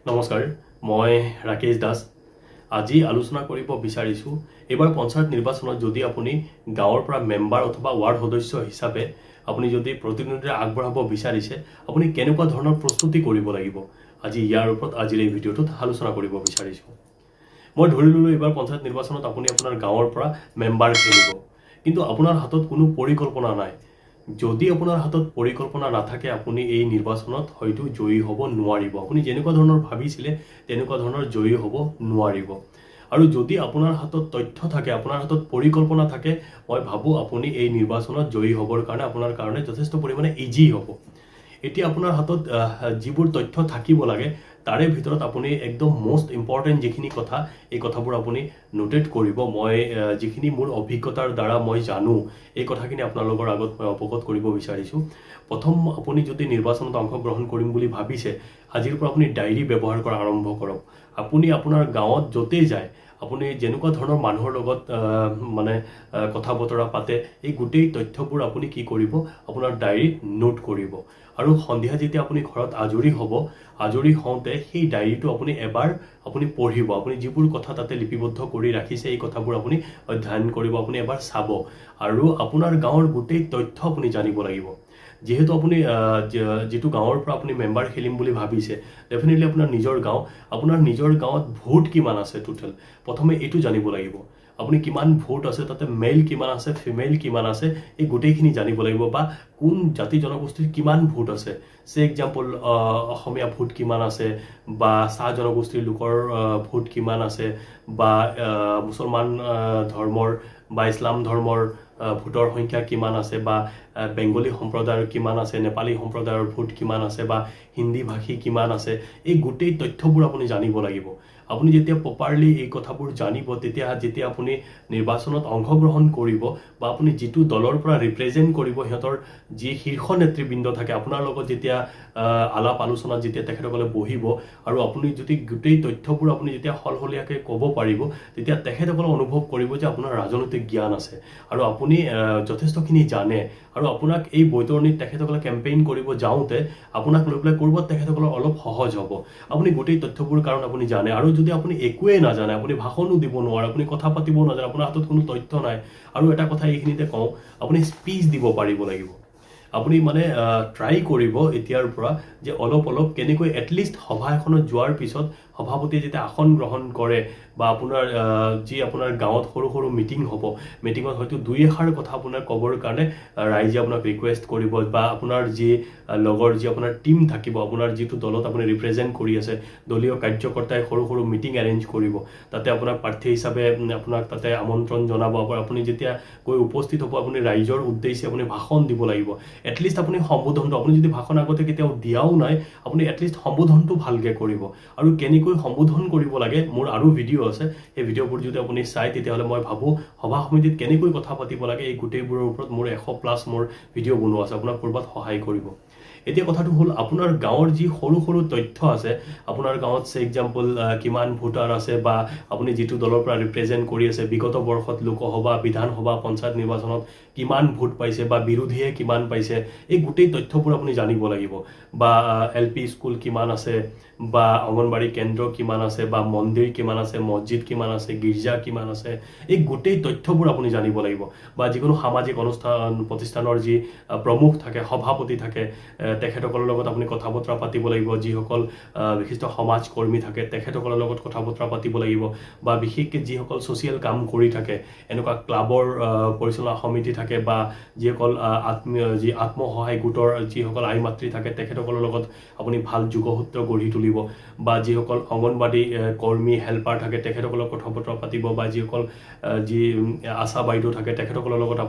নমস্কাৰ, মই ৰাকেশ দাস। আজি আলোচনা কৰিব বিচাৰিছোঁ এবাৰ পঞ্চায়ত নিৰ্বাচনত যদি আপুনি গাঁৱৰ পৰা মেম্বাৰ অথবা ৱাৰ্ড সদস্য হিচাপে আপুনি যদি প্ৰতিনিধিত্ব আগবঢ়াব বিচাৰিছে, আপুনি কেনেকুৱা ধৰণৰ প্ৰস্তুতি কৰিব লাগিব। আজি ইয়াৰ ওপৰত আজিৰ এই ভিডিঅ'টোত আলোচনা কৰিব বিচাৰিছোঁ। মই ধৰি ললোঁ এবাৰ পঞ্চায়ত নিৰ্বাচনত আপুনি আপোনাৰ গাঁৱৰ পৰা মেম্বাৰ খেলিব, কিন্তু আপোনাৰ হাতত কোনো পৰিকল্পনা নাই। যদি আপোনাৰ হাতত পৰিকল্পনা নাথাকে, আপুনি এই নিৰ্বাচনত হয়তো জয়ী হ'ব নোৱাৰিব। আপুনি যেনেকুৱা ধৰণৰ ভাবিছিলে তেনেকুৱা ধৰণৰ জয়ী হ'ব নোৱাৰিব। আৰু যদি আপোনাৰ হাতত তথ্য থাকে, আপোনাৰ হাতত পৰিকল্পনা থাকে, মই ভাবোঁ আপুনি এই নিৰ্বাচনত জয়ী হ'বৰ কাৰণে আপোনাৰ কাৰণে যথেষ্ট পৰিমাণে ইজি হ'ব। এতিয়া আপোনাৰ হাতত যিবোৰ তথ্য থাকিব লাগে তাৰে ভিতৰত আপুনি একদম মোষ্ট ইম্পৰ্টেণ্ট যিখিনি কথা, এই কথাবোৰ আপুনি নোটেট কৰিব। মই যিখিনি মোৰ অভিজ্ঞতাৰ দ্বাৰা মই জানো এই কথাখিনি আপোনালোকৰ আগত মই অৱগত কৰিব বিচাৰিছোঁ। প্ৰথম, আপুনি যদি নিৰ্বাচনত অংশগ্ৰহণ কৰিম বুলি ভাবিছে, আজিৰ পৰা আপুনি ডায়েৰী ব্যৱহাৰ কৰা আৰম্ভ কৰক। আপুনি আপোনাৰ গাঁৱত য'তেই যায়, আপুনি যেনেকুৱা ধৰণৰ মানুহৰ লগত কথা বতৰা পাতে, এই গোটেই তথ্যবোৰ আপুনি কি কৰিব, আপোনাৰ ডায়েৰীত নোট কৰিব। আৰু সন্ধিয়া যেতিয়া আপুনি ঘৰত আজৰি হওঁতে সেই ডায়েৰীটো আপুনি পঢ়িব। আপুনি যিবোৰ কথা তাতে লিপিবদ্ধ কৰি ৰাখিছে, এই কথাবোৰ আপুনি অধ্যয়ন কৰিব, আপুনি এবাৰ চাব। আৰু আপোনাৰ গাঁৱৰ গোটেই তথ্য আপুনি জানিব লাগিব। যিহেতু আপুনি যিটো গাঁৱৰ পৰা আপুনি মেম্বাৰ খেলিম বুলি ভাবিছে, ডেফিনেটলি আপোনাৰ নিজৰ গাঁৱত ভোট কিমান আছে টোটেল, প্ৰথমে এইটো জানিব লাগিব। আপুনি কিমান ভোট আছে, তাতে মেল কিমান আছে, ফিমেল কিমান আছে, এই গোটেইখিনি জানিব লাগিব। বা কোন জাতি জনগোষ্ঠীৰ কিমান ভোট আছে, চে এক্সাম্পল অসমীয়া ভোট কিমান আছে, বা চাহ জনগোষ্ঠীৰ লোকৰ ভোট কিমান আছে, বা মুছলমান ধৰ্মৰ বা ইছলাম ধৰ্মৰ ভোটৰ সংখ্যা কিমান আছে, বা বেংগলী সম্প্ৰদায়ৰ কিমান আছে, নেপালী সম্প্ৰদায়ৰ ভোট কিমান আছে, বা হিন্দী ভাষী কিমান আছে, এই গোটেই তথ্যবোৰ আপুনি জানিব লাগিব। আপুনি যেতিয়া প্ৰপাৰলি এই কথাবোৰ জানিব, যেতিয়া আপুনি নিৰ্বাচনত অংশগ্ৰহণ কৰিব, বা আপুনি যিটো দলৰ পৰা ৰিপ্ৰেজেণ্ট কৰিব, সিহঁতৰ যি শীৰ্ষ নেতৃবৃন্দ থাকে, আপোনাৰ লগত যেতিয়া আলাপ আলোচনাত যেতিয়া তেখেতসকলে বহিব, আৰু আপুনি যদি গোটেই তথ্যবোৰ আপুনি যেতিয়া সলসলীয়াকৈ ক'ব পাৰিব, তেতিয়া তেখেতসকলে অনুভৱ কৰিব যে আপোনাৰ ৰাজনৈতিক জ্ঞান আছে আৰু আপুনি যথেষ্টখিনি জানে। আৰু আপোনাক এই বৈতৰণিত তেখেতসকলে কেম্পেইন কৰিব যাওঁতে আপোনাক লৈ পেলাই ক'ৰবাত তেখেতসকলৰ অলপ সহজ হ'ব। আপুনি গোটেই তথ্যবোৰ কাৰণ আপুনি জানে। আৰু যদি আপুনি একোৱেই নাজানে, আপুনি ভাষণো দিব নোৱাৰে, আপুনি কথা পাতিব নাজানে, আপোনাৰ হাতত কোনো তথ্য নাই, আৰু এটা কথা এইখিনিতে কওঁ, আপুনি স্পীচ দিব পাৰিব লাগিব। আপুনি ট্ৰাই কৰিব এতিয়াৰ পৰা যে অলপ কেনেকৈ এটলিষ্ট সভা এখনত যোৱাৰ পিছত সভাপতিয়ে যেতিয়া আসন গ্ৰহণ কৰে, বা আপোনাৰ গাঁৱত সৰু মিটিং হ'ব, মিটিঙত হয়তো দুই এষাৰ কথা আপোনাৰ ক'বৰ কাৰণে ৰাইজে আপোনাক ৰিকুৱেষ্ট কৰিব, বা আপোনাৰ যি আপোনাৰ টিম থাকিব, আপোনাৰ যিটো দলত আপুনি ৰিপ্ৰেজেণ্ট কৰি আছে, দলীয় কাৰ্যকৰ্তাই সৰু মিটিং এৰেঞ্জ কৰিব। তাতে আপোনাৰ প্ৰাৰ্থী হিচাপে আপোনাক তাতে আমন্ত্ৰণ জনাব। আপুনি যেতিয়া গৈ উপস্থিত হ'ব, আপুনি ৰাইজৰ উদ্দেশ্যে আপুনি ভাষণ দিব লাগিব। এটলিষ্ট আপুনি সম্বোধনটো, আপুনি যদি ভাষণ আগতে কেতিয়াও দিয়াও নাই, আপুনি এটলিষ্ট সম্বোধনটো ভালকৈ কৰিব। আৰু কেনেকৈ সম্বোধন কৰিব লাগে, মোৰ আৰু ভিডিঅ' আছে, সেই ভিডিঅ'বোৰ যদি আপুনি চাই, তেতিয়াহ'লে মই ভাবোঁ সভা সমিতিত কেনেকৈ কথা পাতিব লাগে, এই গোটেইবোৰৰ ওপৰত মোৰ 100+ মোৰ ভিডিঅ' বনোৱা আছে, আপোনাক ক'ৰবাত সহায় কৰিব। এতিয়া কথাটো হ'ল, আপোনাৰ গাঁৱৰ যি সৰু তথ্য আছে, আপোনাৰ গাঁৱত চে এক্সাম্পল কিমান ভোটাৰ আছে, বা আপুনি যিটো দলৰ পৰা ৰিপ্ৰেজেণ্ট কৰি আছে, বিগত বৰ্ষত লোকসভা, বিধানসভা, পঞ্চায়ত নিৰ্বাচনত কিমান ভোট পাইছে, বা বিৰোধীয়ে কিমান পাইছে, এই গোটেই তথ্যবোৰ আপুনি জানিব লাগিব। বা LP স্কুল কিমান আছে, বা অংগনবাড়ী কেন্দ্ৰ কিমান আছে, বা মন্দিৰ কিমান আছে, মছজিদ কিমান আছে, গীৰ্জা কিমান আছে, এই গোটেই তথ্যবোৰ আপুনি জানিব লাগিব। বা যিকোনো সামাজিক প্ৰতিষ্ঠানৰ যি প্ৰমুখ থাকে, সভাপতি থাকে, তেখেতসকলৰ লগত আপুনি কথা বতৰা পাতিব লাগিব। যিসকল বিশিষ্ট সমাজকৰ্মী থাকে, তেখেতসকলৰ লগত কথা বতৰা পাতিব লাগিব। বা বিশেষকৈ যিসকল ছ'চিয়েল কাম কৰি থাকে, এনেকুৱা ক্লাবৰ পৰিচালনা সমিতি থাকে, বা যিসকল আত্মসহায়ক গোটৰ যিসকল আই মাতৃ থাকে, তেখেতসকলৰ লগত আপুনি ভাল যোগসূত্ৰ গঢ়ি তুলিব। বা যিসকল অংগনবাড়ী কৰ্মী হেল্পাৰ থাকে, তেখেতসকলক কথা বতৰা পাতিব। বা যিসকল আশা বাইদেউ থাকে, তেখেতসকলৰ লগত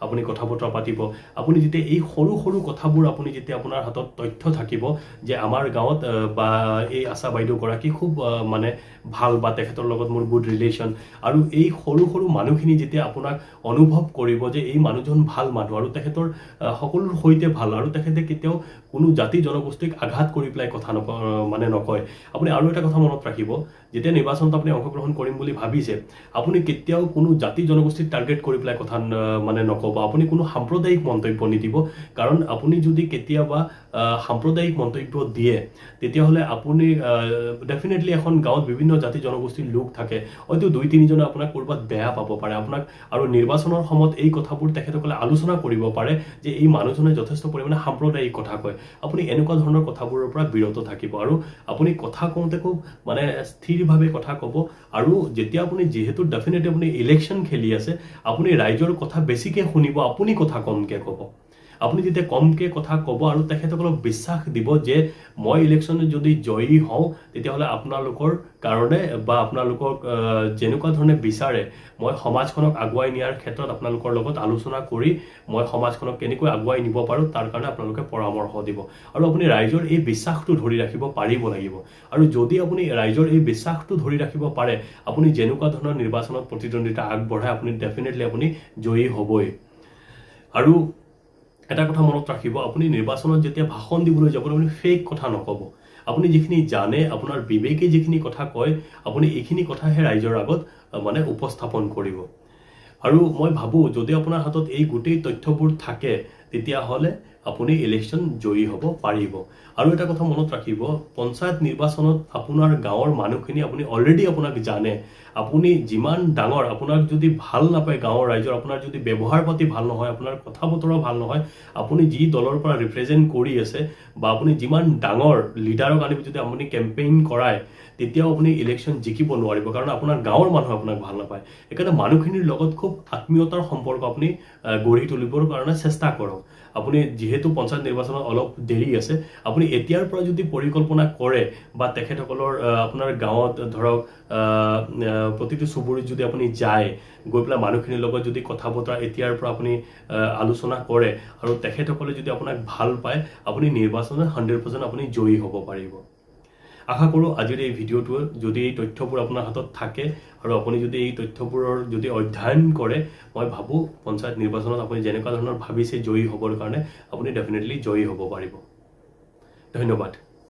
আপুনি কথা বতৰা পাতিব। আপুনি যেতিয়া এই সৰু কথাবোৰ আপুনি যেতিয়া আপোনাৰ হাতত তথ্য থাকিব যে আমাৰ গাঁৱত বা এই আশা বাইদেউগৰাকী খুব ভাল, বা তেখেতৰ লগত মোৰ গুড ৰিলেশ্যন, আৰু এই সৰু মানুহখিনি যেতিয়া আপোনাক অনুভৱ কৰিব যে এই মানুহজন ভাল মানুহ, আৰু তেখেতৰ সকলোৰ সৈতে ভাল, আৰু তেখেতে কেতিয়াও কোনো জাতি জনগোষ্ঠীক আঘাত কৰি পেলাই কথা মানে নকয় আপুনি আৰু এটা কথা মনত ৰাখিব যেতিয়া নিৰ্বাচনত আপুনি অংশগ্ৰহণ কৰিম বুলি ভাবিছে আপুনি কেতিয়াও কোনো জাতি জনগোষ্ঠীক টাৰ্গেট কৰি পেলাই কথা মানে নকব আপুনি কোনো সাম্প্ৰদায়িক মন্তব্য নিদিব কাৰণ আপুনি যদি কেতিয়াবা সাম্প্ৰদায়িক মন্তব্য দিয়ে তেতিয়াহ'লে আপুনি ডেফিনেটলি এখন গাঁৱত বিভিন্ন জাতি জনগোষ্ঠীৰ লোক থাকে হয়তো 2-3 জনে আপোনাক কৰবাত বেয়া পাব পাৰে আপোনাক আৰু নিৰ্বাচনৰ সময়ত এই কথাবোৰ তেখেতসকলে আলোচনা কৰিব পাৰে যে এই মানুহজনে যথেষ্ট পৰিমাণে সাম্প্ৰদায়িক কথা কয় আপুনি এনেকুৱা ধৰণৰ কথাবোৰৰ পৰা বিৰত থাকিব আৰু আপুনি কথা কওঁতে খুব মানে স্থিৰভাৱে কথা ক'ব আৰু যেতিয়া আপুনি যেহেতু ডেফিনেটলি আপুনি ইলেকশ্যন খেলি আছে আপুনি ৰাইজৰ কথা বেছিকৈ শুনিব আপুনি কথা কমকৈ ক'ব আপুনি যেতিয়া কমকৈ কথা ক'ব আৰু তেখেতসকলক বিশ্বাস দিব যে মই ইলেকশ্যনত যদি জয়ী হওঁ তেতিয়াহ'লে আপোনালোকৰ কাৰণে বা আপোনালোকক যেনেকুৱা ধৰণে বিচাৰে মই সমাজখনক আগুৱাই নিয়াৰ ক্ষেত্ৰত আপোনালোকৰ লগত আলোচনা কৰি মই সমাজখনক কেনেকৈ আগুৱাই নিব পাৰোঁ তাৰ কাৰণে আপোনালোকে পৰামৰ্শ দিব আৰু আপুনি ৰাইজৰ এই বিশ্বাসটো ধৰি ৰাখিব পাৰিব লাগিব আৰু যদি আপুনি ৰাইজৰ এই বিশ্বাসটো ধৰি ৰাখিব পাৰে আপুনি যেনেকুৱা ধৰণৰ নিৰ্বাচনত প্ৰতিদ্বন্দ্বিতা আগবঢ়ায় আপুনি ডেফিনেটলি আপুনি জয়ী হ'বই আৰু এটা কথা মনত ৰাখিব আপুনি নিৰ্বাচনত যেতিয়া ভাষণ দিবলৈ যাব আপুনি ফেক কথা নক'ব আপুনি যিখিনি জানে আপোনাৰ বিবেকে যিখিনি কথা কয় আপুনি এইখিনি কথাহে ৰাইজৰ আগত মানে উপস্থাপন কৰিব আৰু মই ভাবো যদি আপোনাৰ হাতত এই গোটেই তথ্যবোৰ থাকে তেতিয়াহ'লে আপুনি ইলেকশ্যন জয়ী হ'ব পাৰিব আৰু এটা কথা মনত ৰাখিব পঞ্চায়ত নিৰ্বাচনত আপোনাৰ গাঁৱৰ মানুহখিনি আপুনি অলৰেডি আপোনাক জানে আপুনি যিমান ডাঙৰ আপোনাক যদি ভাল নাপায় গাঁৱৰ ৰাইজৰ আপোনাৰ যদি ব্যৱহাৰ পাতি ভাল নহয় আপোনাৰ কথা বতৰা ভাল নহয় আপুনি যি দলৰ পৰা ৰিপ্ৰেজেণ্ট কৰি আছে বা আপুনি যিমান ডাঙৰ লিডাৰক আনি যদি আপুনি কেম্পেইন কৰায় তেতিয়াও আপুনি ইলেকশ্যন জিকিব নোৱাৰিব কাৰণ আপোনাৰ গাঁৱৰ মানুহ আপোনাক ভাল নাপায় সেইকাৰণে মানুহখিনিৰ লগত খুব আত্মীয়তাৰ সম্পৰ্ক আপুনি গঢ়ি তুলিবৰ কাৰণে চেষ্টা কৰক আপুনি যেহেতু পঞ্চায়ত নিৰ্বাচনত অলপ দেৰি আছে আপুনি এতিয়াৰ পৰা যদি পৰিকল্পনা কৰে বা তেখেতসকলৰ আপোনাৰ গাঁৱত ধৰক প্ৰতিটো চুবুৰীত যদি আপুনি যায় গৈ পেলাই মানুহখিনিৰ লগত যদি কথা বতৰা এতিয়াৰ পৰা আপুনি আলোচনা কৰে আৰু তেখেতসকলে যদি আপোনাক ভাল পায় আপুনি নিৰ্বাচনত 100% আপুনি জয়ী হ'ব পাৰিব আশা কৰোঁ আজিৰ এই ভিডিঅ'টো যদি এই তথ্যবোৰ আপোনাৰ হাতত থাকে আৰু আপুনি যদি এই তথ্যবোৰৰ যদি অধ্যয়ন কৰে মই ভাবোঁ পঞ্চায়ত নিৰ্বাচনত আপুনি যেনেকুৱা ধৰণৰ ভাবিছে জয়ী হ'বৰ কাৰণে আপুনি ডেফিনেটলি জয়ী হ'ব পাৰিব ধন্যবাদ